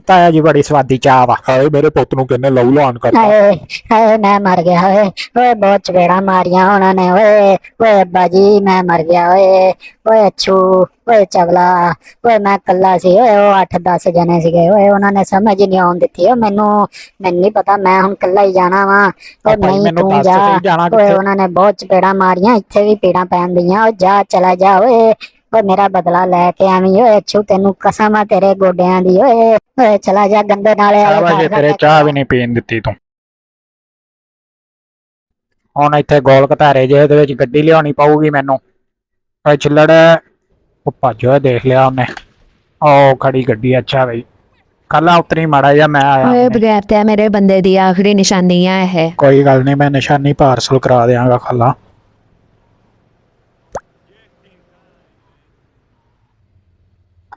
ਤਾਇਆ ਜੀ ਬੜੀ ਸਵਾਦੀ ਚਾਹ ਵਾ। ਹਾਏ ਮੇਰੇ ਪੁੱਤ ਨੂੰ ਕਿੰਨੇ ਲਹੂ ਲਾਣ ਕਰਤਾ। ਹਾਏ ਹਾਏ मैं मर गया ओए ओए बहुत चपेड़ा मारिया उन्होंने ओए ओए अब्बा जी मैं मर गया ओए ओए अच्छू ओए चवला ओए मैं कला सी ओए वो 8-10 जने सीगे ओए उन्होंने समझ नहीं आउन दित्ती ओ मैनू नहीं पता मैं हुण कला ही जाना वा ओए ਭਾਈ नहीं ਮੈਨੂੰ तू ਦੱਸ जा ਤੁਸੀਂ ਜਾਣਾ ओए ਕਿੱਥੇ? उन्होंने बहुत चपेड़ा मारिया इत्थे भी पीड़ा पैन दियां ओ जा चला जा ओए ओए मेरा बदला लैके आवी ओए अच्छू तेनू कसम आ तेरे गोडियां दी ओए ओए चला जा गंदे नाले वाले ਆਵਾਜ਼ घर ਤੇਰੇ ਚਾਹ ਵੀ ਨਹੀਂ ਪੀਣ ਦਿੱਤੀ ਤੂੰ। ਹੁਣ ਇੱਥੇ ਗੋਲ ਘਤਾਰੇ ਜੇ ਇਹਦੇ ਵਿੱਚ ਗੱਡੀ ਲਿਆਉਣੀ ਪਊਗੀ ਮੈਨੂੰ। ਓਏ ਛਿੱਲੜ ਉਹ ਭੱਜ ਹੋਇਆ ਦੇਖ ਲਿਆ ਉਹਨੇ। ਉਹ ਖੜੀ ਗੱਡੀ ਅੱਛਾ ਬਈ ਕੱਲਾ ਉਤਰੀ ਮਾੜਾ ਜਿਹਾ ਮੈਂ ਆਇਆ ਓਏ ਹੁਣੇ। ਬਗੈਰ ਤੇ ਮੇਰੇ ਬੰਦੇ ਦੀ ਆਖਰੀ ਨਿਸ਼ਾਨੀ ਆ ਇਹ। ਕੋਈ ਗੱਲ ਨਹੀਂ ਮੈਂ ਨਿਸ਼ਾਨੀ ਪਾਰਸਲ ਕਰਾ ਦਿਆਂਗਾ ਖਾਲਾ।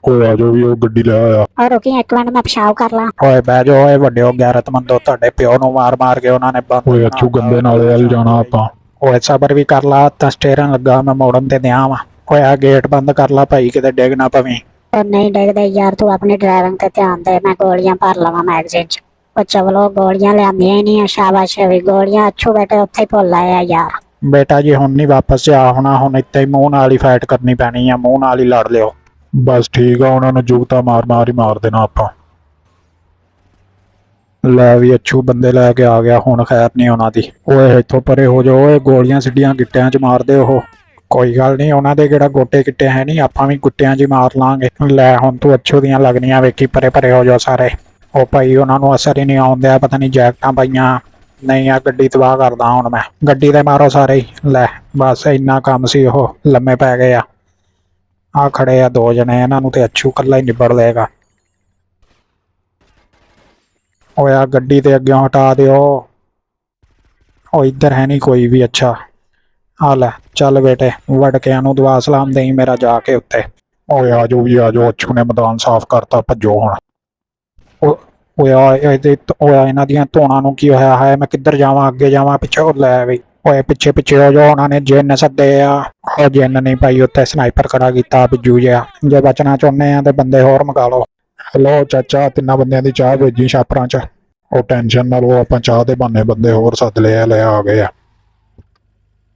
ਓਏ ਆ ਜਾਓ ਵੀ ਉਹ ਗੱਡੀ ਲੈ ਆਇਆ। और रुकी एक मिनट मैं पेशाब कर ला ਓਏ ਬਹਿ ਜਾਓ ਓਏ ਵੱਡਿਓ ਗੈਰਤਮੰਦੋ ਤੁਹਾਡੇ ਪਿਓ ਨੂੰ ਮਾਰ ਮਾਰ ਕੇ ਉਹਨਾਂ ਨੇ ਓਏ ਅੱਛੂ ਗੰਦੇ ਨਾਲੇ ਵੱਲ ਜਾਣਾ ਆਪਾਂ। ਓਏ ਸਬਰ ਵੀ ਕਰ ਲਾ ਤਾਂ ਸਟੀਅਰਿੰਗ ਲੱਗਾ ਮੈਂ ਮੋੜਨ ਤੇ ਦਿਆਂ ਵਾ। ਓਏ ਆ ਗੇਟ ਬੰਦ ਕਰ ਲਾ ਭਾਈ ਕਿਤੇ ਡਿੱਗ ਨਾ ਪਵੀਂ। और नहीं डगदे यार तू अपनी ड्राइविंग ते ध्यान दे मैं गोलियां भर लवा मैगजीन च ओ चवलो गोलियां लियांदियां ही नहीं है शाबाश भी गोलियां अच्छू बेटे उत्थे ही भुल आया यार ਬੇਟਾ ਜੀ ਹੁਣ ਨਹੀਂ ਵਾਪਸ ਜਾ ਹੋਣਾ ਹੁਣ ਇੱਥੇ ਹੀ ਮੂੰਹ ਨਾਲ ਹੀ ਫਾਈਟ ਕਰਨੀ ਪੈਣੀ ਆ ਮੂੰਹ ਨਾਲ ਹੀ ਲੜ ਲਿਓ। ਬਸ ਠੀਕ ਆ ਉਹਨਾਂ ਨੂੰ ਜੁਗਤਾ ਮਾਰ ਮਾਰ ਹੀ ਮਾਰ ਦੇਣਾ ਆਪਾਂ। ਲੈ ਵੀ ਅੱਛੂ ਬੰਦੇ ਲੈ ਕੇ ਆ ਗਿਆ ਹੁਣ ਖੈਰ ਨਹੀਂ ਉਹਨਾਂ ਦੀ। ਓਏ ਇੱਥੋਂ ਪਰੇ ਹੋ ਜਾਓ ਓਏ ਗੋਲੀਆਂ ਸਿੱਧੀਆਂ ਗਿੱਟਿਆਂ 'ਚ ਮਾਰਦੇ ਉਹ। ਕੋਈ ਗੱਲ ਨਹੀਂ ਉਹਨਾਂ ਦੇ ਕਿਹੜਾ ਗੋਟੇ ਗਿੱਟੇ ਹੈ ਨਹੀਂ ਆਪਾਂ ਵੀ ਗੁੱਟਿਆਂ 'ਚ ਹੀ ਮਾਰ ਲਾਂਗੇ। ਲੈ ਹੁਣ ਤੂੰ ਅੱਛੂ ਦੀਆਂ ਲੱਗਣੀਆਂ ਵੇਖੀ ਪਰੇ ਪਰੇ ਹੋ ਜਾਓ ਸਾਰੇ। ਉਹ ਭਾਈ ਉਹਨਾਂ ਨੂੰ ਅਸਰ ਹੀ ਨਹੀਂ ਆਉਂਦਿਆ ਪਤਾ ਨਹੀਂ ਜੈਕਟਾਂ ਪਾਈਆਂ ਨਹੀਂ ਆ ਗੱਡੀ ਤਬਾਹ ਕਰਦਾ ਹੁਣ ਮੈਂ। ਗੱਡੀ ਤੇ ਮਾਰੋ ਸਾਰੇ ਹੀ। ਲੈ ਬਸ ਇੰਨਾ ਕੰਮ ਸੀ ਉਹ ਲੰਮੇ ਪੈ ਗਏ ਆ ਖੜੇ ਆ 2 ਜਣੇ ਇਹਨਾਂ ਨੂੰ ਤੇ ਅੱਛੂ ਕੱਲਾ ਹੀ ਨਿਬੜ ਲਏਗਾ। ਓਏ ਆ ਗੱਡੀ ਤੇ ਅੱਗੇ ਹਟਾ ਦਿਓ। ਉਹ ਇੱਧਰ ਹੈ ਨਹੀਂ ਕੋਈ ਵੀ। ਅੱਛਾ ਆ ਲੈ ਚੱਲ ਬੇਟੇ ਵੜਕਿਆਂ ਨੂੰ ਦੁਆ ਸਲਾਮ ਦੇਈ ਮੇਰਾ ਜਾ ਕੇ ਉੱਤੇ। ਓਏ ਆ ਜਾਓ ਵੀ ਆ ਜਾਓ ਅੱਛੂ ਨੇ ਮੈਦਾਨ ਸਾਫ਼ ਕਰਤਾ ਭੱਜੋ ਹੁਣ। ਓਏ ਓਏ ਇਹਨਾਂ ਦੀਆਂ ਧੋਣਾਂ ਨੂੰ ਕੀ ਹੋਇਆ ਹੈ ਮੈਂ ਕਿੱਧਰ ਜਾਵਾਂ ਅੱਗੇ ਜਾਵਾਂ ਪਿੱਛੇ ਲੈ ਬਈ। ਓਏ ਪਿੱਛੇ ਪਿੱਛੇ ਹੋ ਜਾਓ ਉਹਨਾਂ ਨੇ ਜਿੰਨ ਸੱਦੇ ਆ। ਉਹ ਜਿੰਨ ਨਹੀਂ ਭਾਈ ਉੱਤੇ ਸਨਾਈਪਰ ਖੜਾ ਕੀਤਾ ਬਿੱਜੂ ਜਿਹਾ। ਜੇ ਬਚਣਾ ਚਾਹੁੰਦੇ ਆ ਤੇ ਬੰਦੇ ਹੋਰ ਮੰਗਾ ਲਓ। ਹੈਲੋ ਚਾਚਾ ਤਿੰਨਾਂ ਬੰਦਿਆਂ ਦੀ ਚਾਹ ਭੇਜੀ ਛਾਪਰਾਂ 'ਚ। ਉਹ ਟੈਨਸ਼ਨ ਨਾ ਲਓ ਆਪਾਂ ਚਾਹ ਦੇ ਬਹਾਨੇ ਬੰਦੇ ਹੋਰ ਸੱਦ ਲਏ ਆ ਲੈ ਆ ਗਏ ਆ।